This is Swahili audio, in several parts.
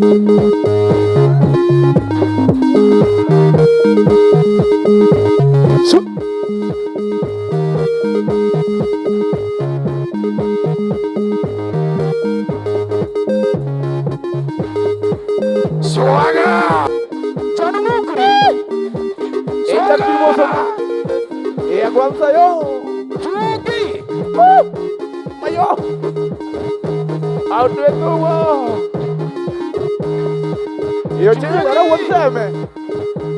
Swaga! Chanumukri! Swaga! Iya kwanza yo. Chuki! Mayo. Out with the wall. Yo chico ya no wanseme.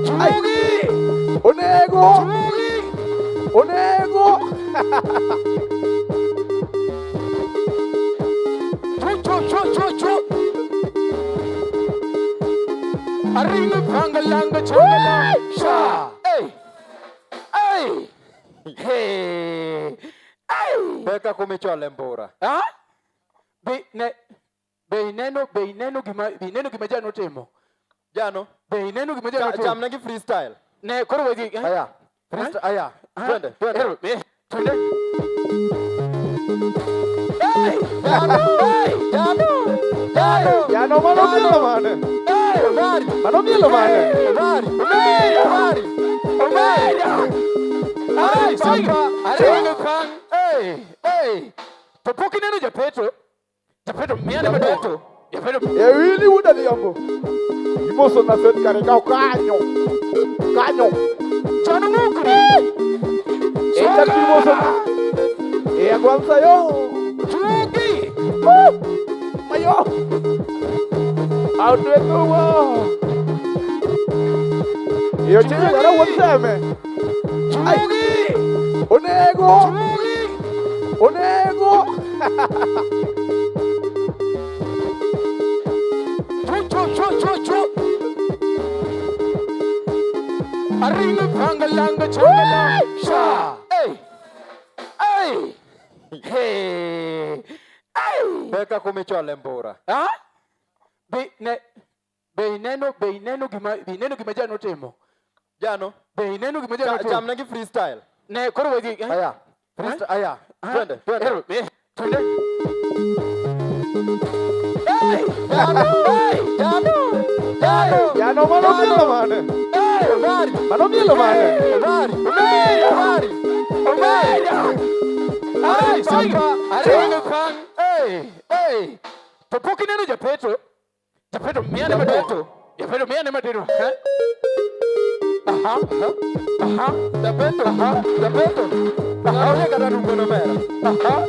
Chuki! Onego. Chuki! Onego. Chu! Aringa pangalanga changala sha. Hey! Hey! Beka kumichole mbura. Ha? Beineno gima jano timo. Jano? Beineno gima jano timo. Jamna ki freestyle. Ne koro wegi. Aya. Freestyle aya. Twende. Twende. Ya no mano mane. Omari. Mano mielo mane. Omari. Ay, saiga. Aringa pang. Hey. Popoki neno Japeto. Miane Japeto. E wili uda diambo. Imoso na set kareka kanyo. Chanumukri! Enda kimoso. Iya kwanza yo. Chuki! Mayo. Out with the wall. Yo chico ya no wanseme. Chuki! Onego. Chu! Aringa pangalanga changala sha. Hey! Beka kumichole mbura. Ha? Beineno gima jano timo. Jano? Beineno gima jano timo. Jamna ki freestyle. Ne koro wegi. Aya. Freestyle aya. Twende. Twende. Ya no mano mielo mane. Omari. Mano mielo mane. Omari. Ay, saiga. Aringa pang. Hey. Popoki neno Japeto. Miane Japeto. Aha. Japeto. Oye kada nungono mera. Aha.